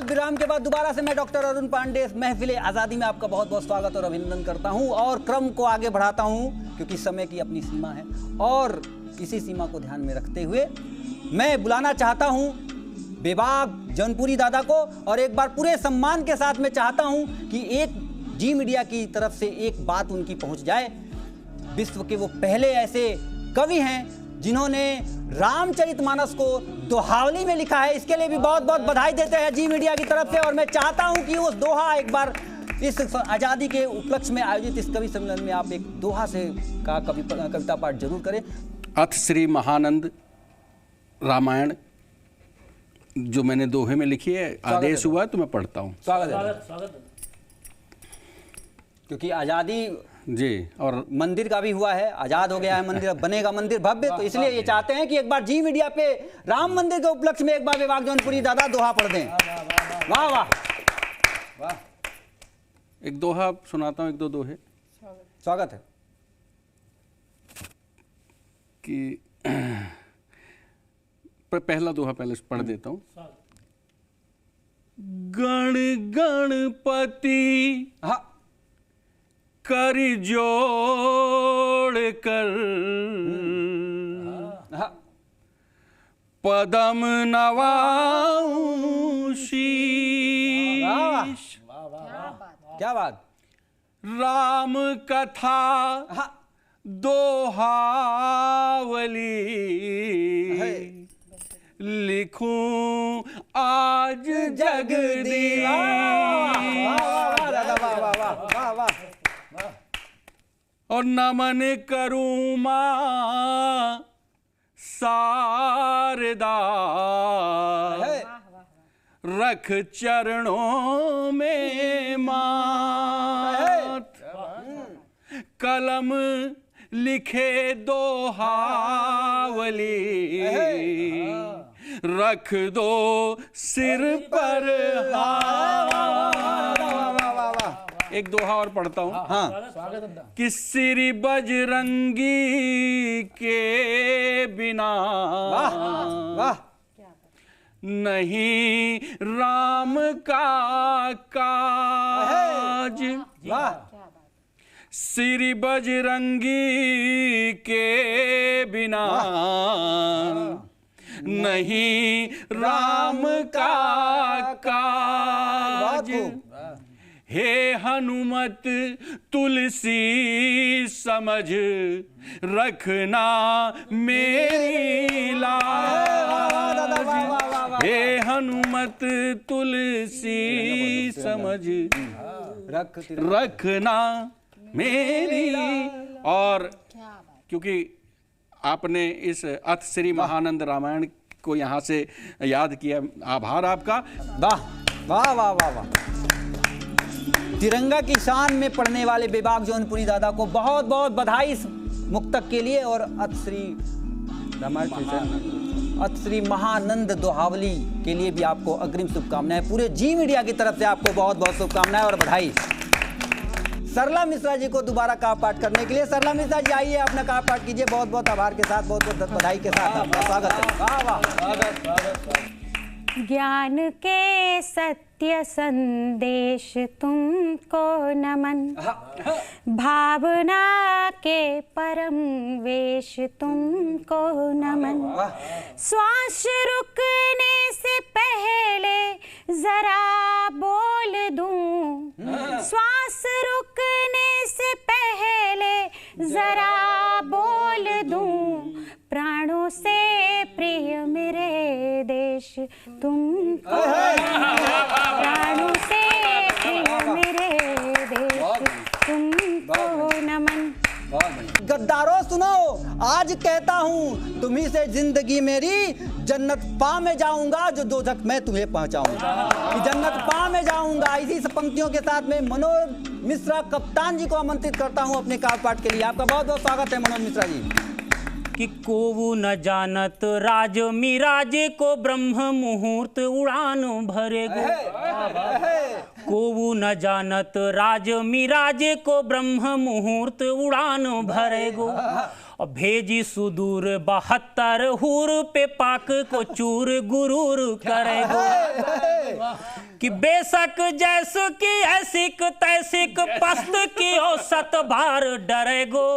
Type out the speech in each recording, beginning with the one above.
विराम के बाद दोबारा से मैं डॉक्टर अरुण पांडे महफिल आज़ादी में आपका बहुत बहुत स्वागत और अभिनंदन करता हूं और क्रम को आगे बढ़ाता हूं क्योंकि समय की अपनी सीमा है और इसी सीमा को ध्यान में रखते हुए मैं बुलाना चाहता हूं बेबाक जौनपुरी दादा को और एक बार पूरे सम्मान के साथ मैं चाहता हूं कि एक जी मीडिया की तरफ से एक बात उनकी पहुंच जाए। विश्व के वो पहले ऐसे कवि हैं जिन्होंने रामचरितमानस को दोहावली में लिखा है, इसके लिए भी बहुत बहुत बधाई देते हैं जी मीडिया की तरफ से। और मैं चाहता हूं कि उस दोहा एक बार इस आज़ादी के उपलक्ष्य में आयोजित इस कवि सम्मेलन में आप एक दोहा से का कविता पाठ जरूर करें। अथ श्री महानंद रामायण जो मैंने दोहे में लिखी है, आदेश हुआ तो मैं पढ़ता हूँ। स्वागत क्योंकि आज़ादी जी और मंदिर का भी हुआ है, आजाद हो गया है मंदिर, अब बनेगा मंदिर भव्य, तो इसलिए ये चाहते हैं कि एक बार जी मीडिया पे राम मंदिर के उपलक्ष्य में एक बार बेबाक जौनपुरी दादा दोहा पढ़ दें। वाह वाह वाह। एक दोहा सुनाता हूँ, एक दो दोहे। स्वागत है। कि पहला दोहा पहले पढ़ देता हूँ। गण गणपति हाँ कर जोड़ कर पदम नवाऊं शीश। क्या बात। राम कथा दोहावली लिखूं आज जगदीश। और नमन करूं मां शारदा रख चरणों में मात। कलम लिखे दोहावली रख दो सिर पर हाथ। एक दोहा और पढ़ता हूँ। हाँ कि श्री बजरंगी के बिना वाह नहीं राम का काज। वाह श्री बजरंगी के बिना नहीं राम का काज। हे हनुमत तुलसी समझ रखना मेरी लाज। हे हनुमत तुलसी समझ रखना मेरी। और क्योंकि आपने इस अथ श्री महानंद रामायण को यहाँ से याद किया, आभार आपका। वाह वाह वाह वाह वाह। तिरंगा की शान में पढ़ने वाले बेबाक जौनपुरी दादा को बहुत बहुत बधाई इस मुक्तक के लिए। और अथ श्री महानंद दोहावली के लिए भी आपको अग्रिम शुभकामनाएं। पूरे जी मीडिया की तरफ से आपको बहुत बहुत शुभकामनाएं और बधाई। सरला मिश्रा जी को दोबारा काव्य पाठ करने के लिए, सरला मिश्रा जी आइए, अपना काव्य पाठ कीजिए। बहुत बहुत आभार के साथ, बहुत बहुत बधाई के साथ आपका स्वागत है। वाह वाह। ज्ञान के सत्य संदेश तुमको नमन। भावना के परम वेश तुमको नमन। श्वास रुकने से पहले जरा बोल दूं। श्वास रुकने से पहले जरा बोल दूं। प्राणों से प्रिय मेरे देश तुमको। प्राणों से प्रिय मेरे देश तुमको नमन। गद्दारों सुनो, आज कहता हूँ तुम्ही से जिंदगी मेरी जन्नत पा में जाऊंगा, जो दोजख में तुम्हें पहुंचाऊंगा। कि जन्नत पा में जाऊंगा। इसी पंक्तियों के साथ में मनोज मिश्रा कप्तान जी को आमंत्रित करता हूँ अपने काव्य पाठ के लिए। आपका बहुत बहुत स्वागत है मनोज मिश्रा जी। कि कोवु न जानत राज मिराज को ब्रह्म मुहूर्त उड़ान भरे गो। कोवु न जानत राज मिराज को ब्रह्म मुहूर्त उड़ान भरे गो। और भेजी सुदूर 72 हूर पे पाक को चूर गुरूर करेगो कि बेशक जैसो की ऐसिक तैसिक पस्त की औसत भार डरेगो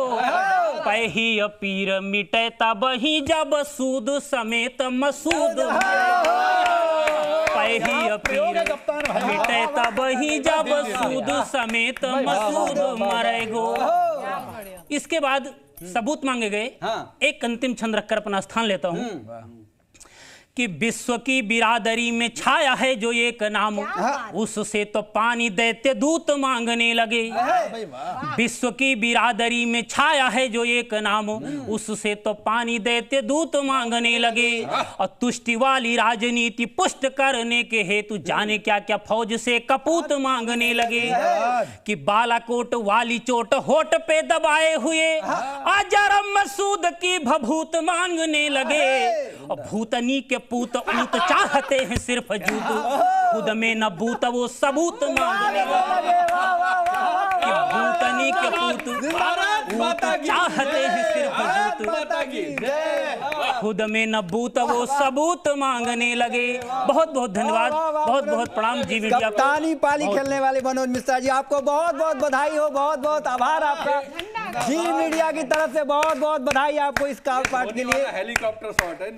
पही अपीर मिटे तब ही जब सूद समेत मसूद पही अपीर मिटे तब ही जब सूद समेत मसूद मरेगो। इसके बाद सबूत मांगे गए। एक अंतिम छंद रखकर अपना स्थान लेता हूं कि विश्व की बिरादरी में छाया है जो एक नाम उससे तो पानी दैत्य दूत मांगने लगे। विश्व की बिरादरी में छाया है जो एक नाम उससे तो पानी दैत्य दूत मांगने लगे। और तुष्टि वाली राजनीति पुष्ट करने के हेतु जाने क्या क्या फौज से कपूत मांगने लगे कि बालाकोट वाली चोट होठ पे दबाए हुए अजरम मसूद की भभूत मांगने लगे। और भूतनी के पूत ऊत चाहते हैं सिर्फ जूत खुद में न बूत वो सबूत मांगने लगे कि भूतनी के पूत ऊत चाहते हैं सिर्फ जूत खुद में न बूत वो सबूत मांगने लगे। बहुत बहुत धन्यवाद, बहुत बहुत प्रणाम जी मीडिया को। कप्तानी पाली खेलने वाले मनोज मिश्रा जी, आपको बहुत बहुत बधाई हो, बहुत बहुत आभार आपका। जी मीडिया की तरफ से बहुत बहुत बधाई आपको इस काल पाठ के लिए। हेलीकॉप्टर शॉट है।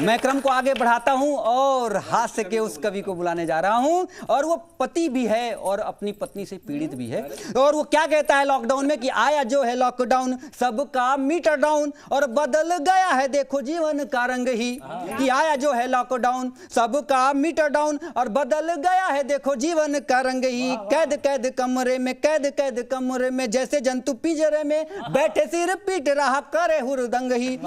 मैं क्रम को आगे बढ़ाता हूं और हास्य के उस कवि को बुलाने जा रहा हूं और वो पति भी है और अपनी पत्नी से पीड़ित भी है। और वो क्या कहता है लॉकडाउन में कि आया जो है लॉकडाउन सबका मीटर डाउन और बदल गया है देखो जीवन का रंग ही। कि आया जो है लॉकडाउन सबका मीटर डाउन और बदल गया है देखो जीवन का रंग ही। कैद कैद कमरे में कैद कैद कमरे में जैसे जंतु पिंजरे में बैठे सिर पीट रहा करे हुरदंग ही।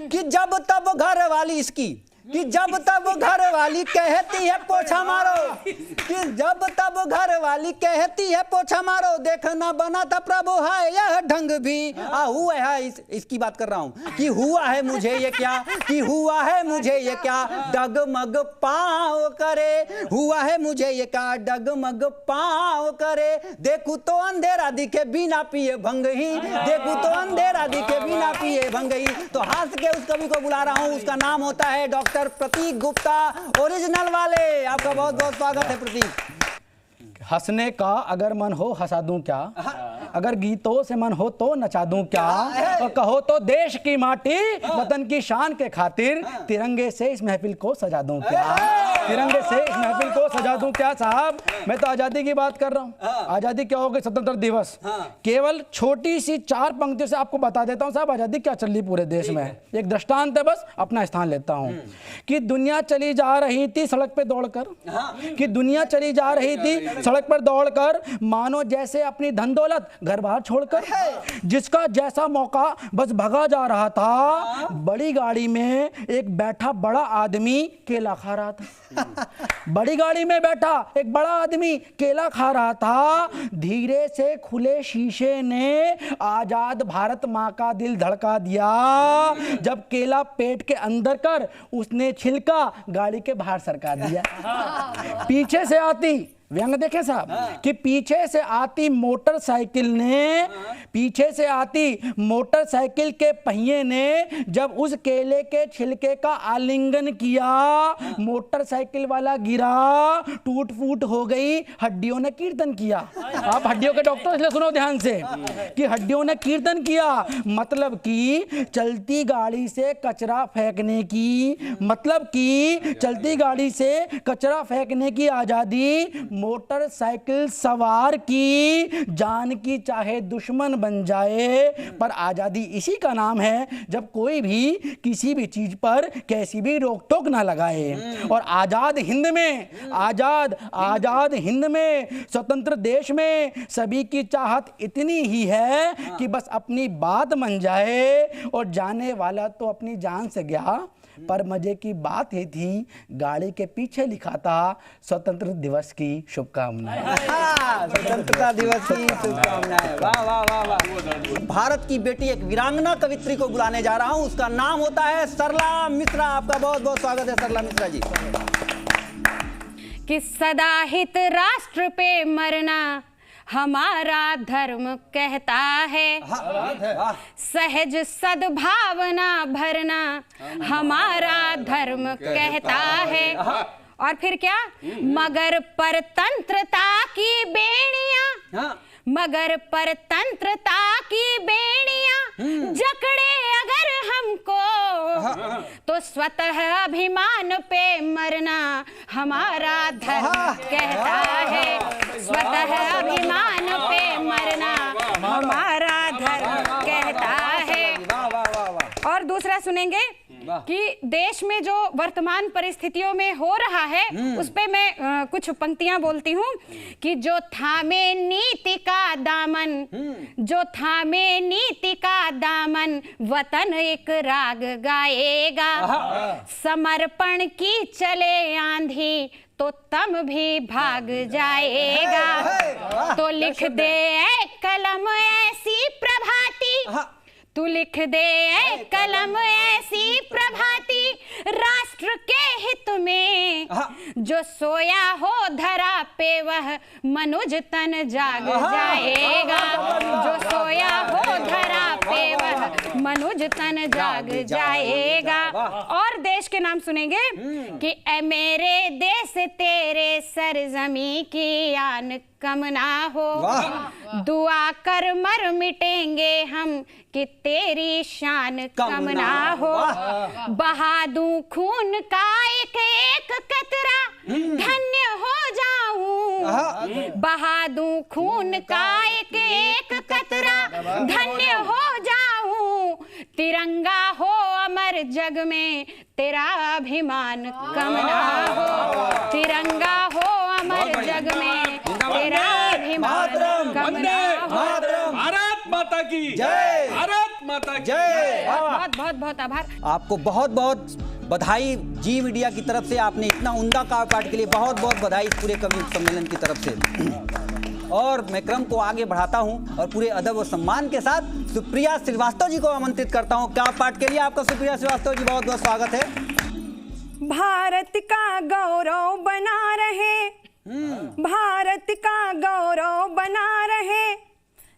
कि जब तब घर वाली इसकी कि जब तब घर वाली कहती है पोछा मारो कि जब तब घर वाली कहती है पोछा मारो देखना बना था प्रभु है यह ढंग भी। हुआ है इसकी बात कर रहा हूं कि हुआ है मुझे ये क्या कि हुआ है मुझे ये क्या डगमग पाँव करे। हुआ है मुझे ये क्या डगमग पाँव करे। देखूं तो अंधेरा दिखे बिना पिए भंग ही। देखूं तो अंधेरा दिखे बिना पिए भंग ही। तो हाथ के उस कवि को बुला रहा हूं, उसका नाम होता है डॉक्टर प्रतीक गुप्ता ओरिजिनल वाले। आपका बहुत बहुत स्वागत है प्रतीक। हंसने का अगर मन हो हंसा दूं क्या, अगर गीतों से मन हो तो नचा दूं क्या, और कहो तो देश की माटी वतन की शान के खातिर तिरंगे से इस महफिल को सजा दूं क्या, तिरंगे से इस महफिल को सजा दूं क्या। साहब मैं तो आजादी की बात कर रहा हूँ। आजादी क्या हो गई, स्वतंत्र दिवस। केवल छोटी सी 4 पंक्तियों से आपको बता देता हूँ साहब आजादी क्या चल रही पूरे देश में। एक दृष्टांत है, बस अपना स्थान लेता हूँ कि दुनिया चली जा रही थी सड़क पे दौड़कर, कि दुनिया चली जा रही थी सड़क पर दौड़कर मानो जैसे अपनी धन दौलत घर बाहर छोड़कर। जिसका जैसा मौका बस भगा जा रहा था। बड़ी गाड़ी में एक बैठा बड़ा आदमी केला खा रहा था। बड़ी गाड़ी में बैठा एक बड़ा आदमी केला खा रहा था। धीरे से खुले शीशे ने आजाद भारत माँ का दिल धड़का दिया। जब केला पेट के अंदर कर उसने छिलका गाड़ी के बाहर सरका दिया। पीछे से आती व्यंग देखें साहब कि पीछे से आती मोटरसाइकिल ने, पीछे से आती मोटरसाइकिल के पहिए ने जब उस केले के छिलके का आलिंगन किया, मोटरसाइकिल वाला गिरा, टूट फूट हो गई, हड्डियों ने कीर्तन किया। आप हड्डियों के डॉक्टर इसलिए सुनो ध्यान से कि हड्डियों ने कीर्तन किया। मतलब कि चलती गाड़ी से कचरा फेंकने की, मतलब कि चलती गाड़ी से कचरा फेंकने की आजादी मोटरसाइकिल सवार की जान की चाहे दुश्मन बन जाए, पर आजादी इसी का नाम है जब कोई भी किसी भी चीज पर कैसी भी रोक टोक ना लगाए। और आजाद हिंद में, आजाद हिंद में, स्वतंत्र देश में सभी की चाहत इतनी ही है कि बस अपनी बात मान जाए। और जाने वाला तो अपनी जान से गया, पर मजे की बात ये थी गाड़ी के पीछे लिखा था स्वतंत्र दिवस की शुभकामनाएं। स्वतंत्रता दिवस की शुभकामनाएं। वाह वाह वाह वाह। भारत की बेटी एक वीरांगना कवित्री को बुलाने जा रहा हूं, उसका नाम होता है सरला मिश्रा। आपका बहुत बहुत स्वागत है सरला मिश्रा जी। कि सदा हित राष्ट्र पे मरना हमारा धर्म कहता है सहज सद्भावना भरना, हमारा धर्म कहता है। और फिर क्या, मगर परतंत्रता की बेड़ियां, मगर परतंत्रता की बेड़ियां जकड़े अगर हमको, तो स्वतः अभिमान पे मरना हमारा धर्म कहता है। स्वतः अभिमान पे मरना हमारा धर्म कहता है। और दूसरा सुनेंगे कि देश में जो वर्तमान परिस्थितियों में हो रहा है उस पे मैं कुछ पंक्तियां बोलती हूँ कि जो थामे नीति का दामन, जो थामे नीति का दामन वतन एक राग गाएगा। समर्पण की चले आंधी तो तम भी भाग जाएगा। तो लिख दे ऐ कलम ऐसी प्रभाती, तू लिख दे ऐ कलम ऐसी प्रभाती, राष्ट्र के हित में जो सोया हो धरा पे वह मनुज तन जाग जाएगा। जो सोया हो धरा पे वह मनुज तन जाग जाएगा। और देश के नाम सुनेंगे कि ऐ मेरे देश तेरे सरजमी की आन कम ना हो, दुआ कर मर मिटेंगे हम कि तेरी शान कम ना हो। बहा दूं खून का एक एक कतरा धन्य हो जाऊं, बहा दूं खून का एक एक कतरा धन्य हो जाऊं। तिरंगा हो अमर जग में तेरा अभिमान कम ना हो, तिरंगा हो अमर जग में तेरा अभिमान कम ना हो। भारत माता की जय, भारत माता की जय। बहुत बहुत बहुत आभार। आपको बहुत बहुत बधाई जी मीडिया की तरफ से, आपने इतना उम्दा काव्य पाठ के लिए बहुत बहुत बधाई इस पूरे कवि सम्मेलन की तरफ से। और मैं क्रम को आगे बढ़ाता हूं और पूरे अदब और सम्मान के साथ सुप्रिया श्रीवास्तव जी को आमंत्रित करता हूं काव्य पाठ के लिए। आपका सुप्रिया श्रीवास्तव जी बहुत बहुत स्वागत है। भारत का गौरव बना रहे, भारत का गौरव बना रहे,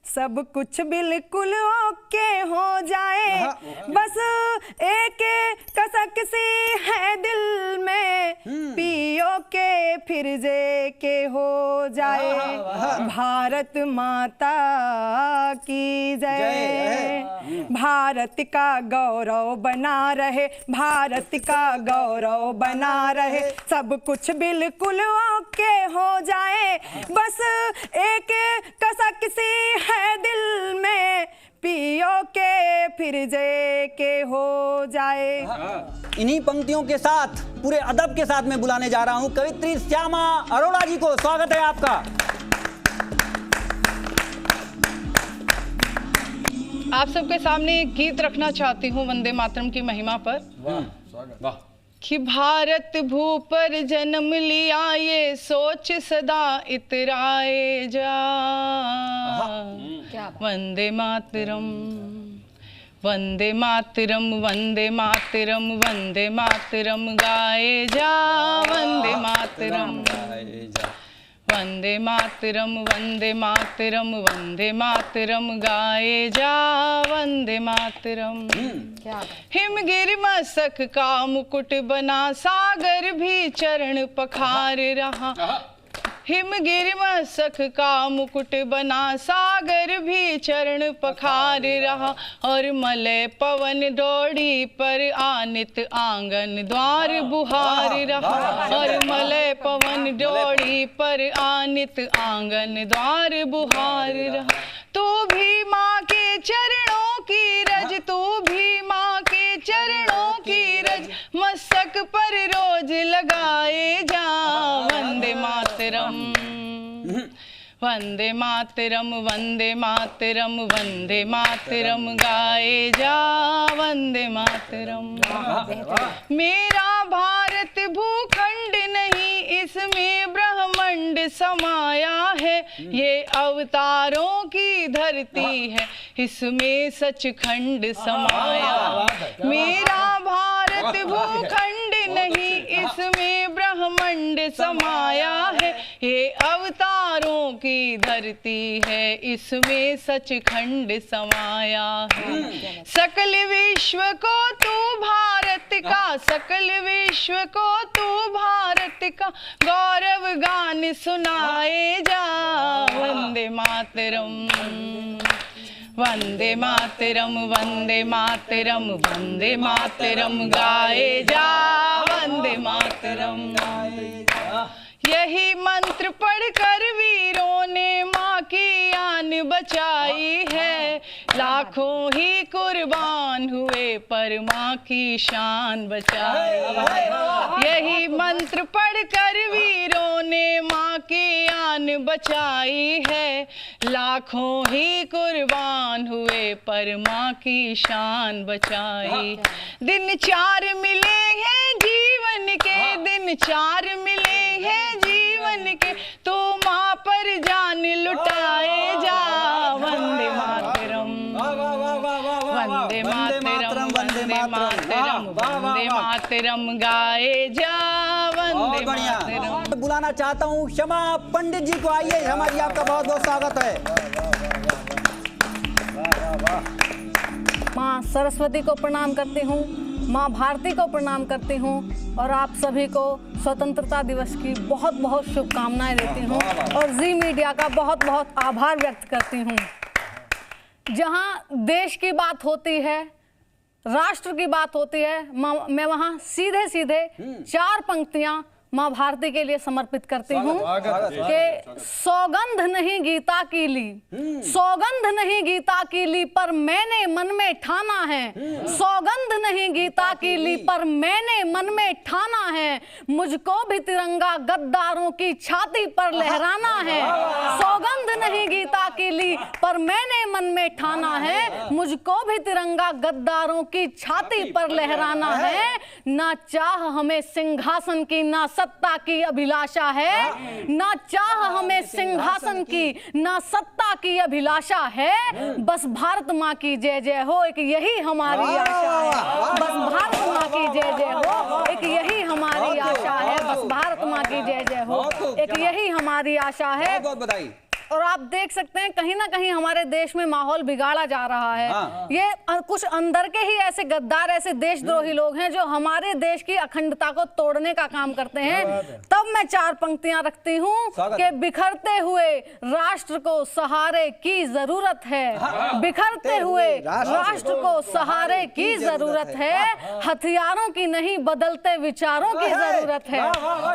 सब कुछ बिल्कुल ओके हो जाए, बस एक कसक सी है दिल में, पियो के फिर जे के हो जाए। भारत माता की जय। भारत का गौरव बना रहे, भारत का गौरव बना रहे, सब कुछ बिल्कुल ओके हो जाए, बस एक कसक सी है दिल में, पियो के फिर जे के हो जाए। इन्हीं पंक्तियों के साथ पूरे अदब के साथ मैं बुलाने जा रहा हूं कवित्री श्यामा अरोड़ा जी को। स्वागत है आपका। आप सबके सामने एक गीत रखना चाहती हूँ वंदे मातरम की महिमा पर। वाह। कि भारत भू पर जन्म लिया ये सोच सदा इतराए जा। वंदे मातरम, वंदे मातरम, वंदे मातरम, वंदे मातरम गाए जा। वंदे मातरम, वंदे मातरम, वंदे मातरम, वंदे मातरम गाए जा। वंदे मातरम। हिमगिर मस्तक का मुकुट बना, सागर भी चरण पखार रहा। हिमगिर मस्तक का मुकुट बना, सागर भी चरण पखार रहा। और मलय पवन डोरी पर आनित आंगन द्वार बुहार रहा। और मलय पवन डोरी पर आनित आंगन द्वार बुहार रहा। तू भी माँ के चरणों की रज, तू भी माँ के चरणों की रज, मस्तक पर रोज लगाए जा। वंदे मातरम, वंदे मातरम, वंदे मातरम, वंदे मातरम गाए जा। वंदे मातरम। मेरा भारत भूखंड नहीं, इसमें ब्रह्मांड समाया है। ये अवतारों की धरती है, इसमें सचखंड समाया। मेरा भारत भूखंड नहीं, इसमें ब्रह्मांड समाया है। ये अवतार गद्दारों की धरती है, इसमें सचखंड समाया है। सकल विश्व को तू भारत का, सकल विश्व को तू भारत का गौरव गान सुनाए जा। वंदे मातरम, वंदे मातरम, वंदे मातरम, वंदे मातरम गाए जा। वंदे मातरम गाए जा। यही मंत्र पढ़कर वीरों ने माँ की आन बचाई है। लाखों ही कुर्बान हुए पर माँ की शान बचाई है। यही मंत्र पढ़कर वीरों ने माँ की आन बचाई है। लाखों ही कुर्बान हुए पर माँ की शान बचाई। दिन 4 मिले हैं जीवन के, दिन 4 मिले हैं जीवन के, तो माँ पर जान लुटाए जा। वंदे मातरम, वंदे मातरम, वंदे मातरम, वंदे मातरम गाए जा। वंदे मातरम। बुलाना चाहता हूँ क्षमा पंडित जी को। आइए क्षमा जी, आपका बहुत बहुत स्वागत है। माँ सरस्वती को प्रणाम करती हूँ, माँ भारती को प्रणाम करती हूँ और आप सभी को स्वतंत्रता दिवस की बहुत बहुत शुभकामनाएं देती हूँ और जी मीडिया का बहुत बहुत आभार व्यक्त करती हूँ। जहाँ देश की बात होती है, राष्ट्र की बात होती है, मैं वहाँ सीधे सीधे 4 पंक्तियाँ माँ भारती के लिए समर्पित करती हूँ कि सौगंध नहीं गीता की ली, सौगंध नहीं गीता की ली पर मैंने मन में ठाना है, सौगंध नहीं गीता की ली पर मैंने मन में ठाना है, मुझको भी तिरंगा गद्दारों की छाती पर लहराना है। सौगंध नहीं गीता की ली पर मैंने मन में ठाना है, मुझको भी तिरंगा गद्दारों की छाती पर लहराना है। ना चाह हमें सिंहासन की, ना सत्ता की अभिलाषा है, ना चाह हमें सिंहासन की, ना सत्ता की अभिलाषा है। बस भारत माँ की जय जय हो, एक यही हमारी आशा है। बस भारत माँ की जय जय हो, एक यही हमारी आशा है। बस भारत माँ की जय जय हो, एक यही हमारी आशा है। बहुत बधाई। और आप देख सकते हैं कहीं ना कहीं हमारे देश में माहौल बिगाड़ा जा रहा है। ये कुछ अंदर के ही ऐसे गद्दार, ऐसे देशद्रोही लोग हैं जो हमारे देश की अखंडता को तोड़ने का काम करते हैं। तब मैं 4 पंक्तियां रखती हूँ कि बिखरते हुए राष्ट्र को सहारे की जरूरत है, बिखरते हुए राष्ट्र को सहारे की जरूरत है। हथियारों की नहीं बदलते विचारों की जरूरत है,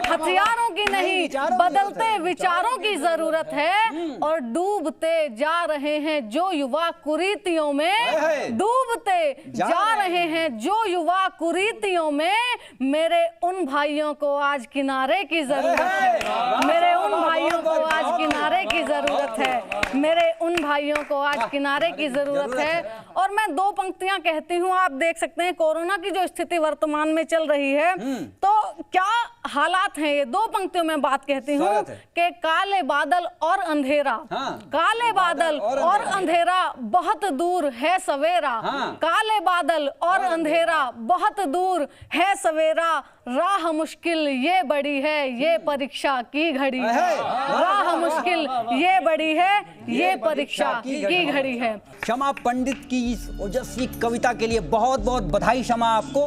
हथियारों की नहीं बदलते विचारों की जरूरत है। और डूबते जा रहे हैं जो युवा कुरीतियों में, डूबते जा रहे हैं जो युवा कुरीतियों में, मेरे उन भाइयों को आज किनारे की जरूरत है, मेरे उन भाइयों को आज किनारे की जरूरत है, मेरे उन भाइयों को आज किनारे की जरूरत है। और मैं 2 पंक्तियां कहती हूँ। आप देख सकते हैं कोरोना की जो स्थिति वर्तमान में चल रही है तो क्या हालात हैं। ये 2 पंक्तियों में बात कहती हूँ कि काले बादल और अंधेरा, काले बादल और अंधेरा बहुत दूर है सवेरा, काले बादल और अंधेरा बहुत दूर है सवेरा, राह मुश्किल ये बड़ी है ये परीक्षा की घड़ी है, राह मुश्किल ये बड़ी है ये परीक्षा की घड़ी है। क्षमा पंडित की इस ओजस्वी कविता के लिए बहुत बहुत बधाई। क्षमा आपको,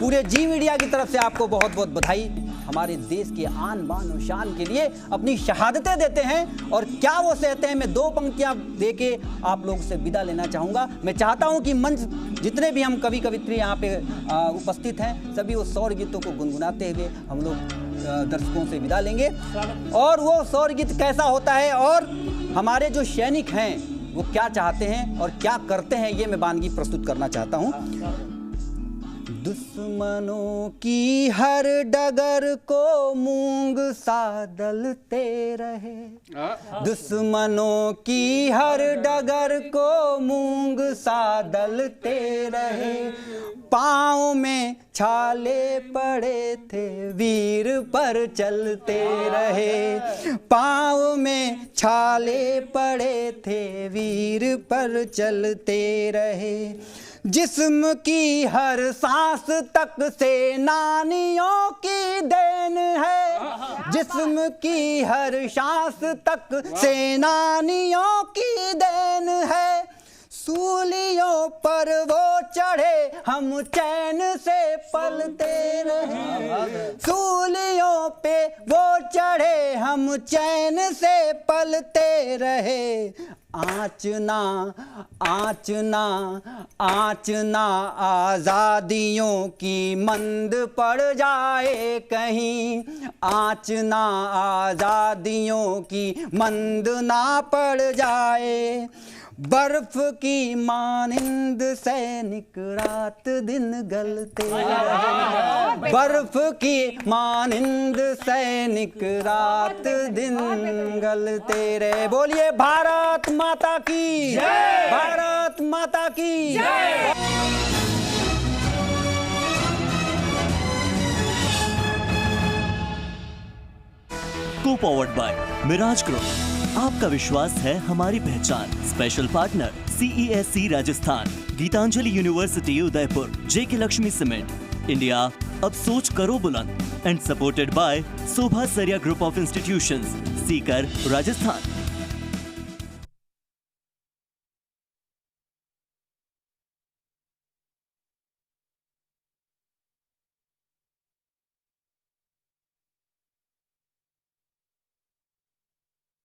पूरे जी मीडिया की तरफ से आपको बहुत बहुत बधाई। हमारे देश के आन बान और शान के लिए अपनी शहादतें देते हैं और क्या वो सहते हैं। मैं 2 पंक्तियां देके आप लोगों से विदा लेना चाहूँगा। मैं चाहता हूँ कि मंच जितने भी हम कवि कवित्री यहाँ पे उपस्थित हैं सभी वो सौर गीतों को गुनगुनाते हुए हम लोग दर्शकों से विदा लेंगे। और वो सौर गीत कैसा होता है और हमारे जो सैनिक हैं वो क्या चाहते हैं और क्या करते हैं, ये मैं वानगी प्रस्तुत करना चाहता हूँ। दुश्मनों की हर डगर को मूंग सा दलते रहे, दुश्मनों की हर डगर को मूंग सा दलते रहे, पाँव में छाले पड़े थे वीर पर चलते रहे, पाँव में छाले पड़े थे वीर पर चलते रहे, जिस्म की हर सांस तक सेनानियों की देन है, जिस्म की हर सांस तक सेनानियों की देन है। सूलियों पर वो चढ़े हम चैन से पलते रहे, सूलियों पे वो चढ़े हम चैन से पलते रहे। आँचना आँचना आँचना आज़ादियों की मंद पड़ जाए कहीं, आँचना आज़ादियों की मंद ना पड़ जाए। बर्फ की मानिंद सैनिक रात दिन गलते रहे, बर्फ की मानिंद सैनिक रात दिन गलते रहे। बोलिए भारत माता की जय, भारत माता की जय। को पावर्ड बाय मिराज ग्रुप, आपका विश्वास है हमारी पहचान। Special partner CESC Rajasthan, Gitanjali university Udaipur, JK Lakshmi cement India, अब सोच करो बुलंद, and supported by Shobha Sariya group of institutions, Sikar Rajasthan.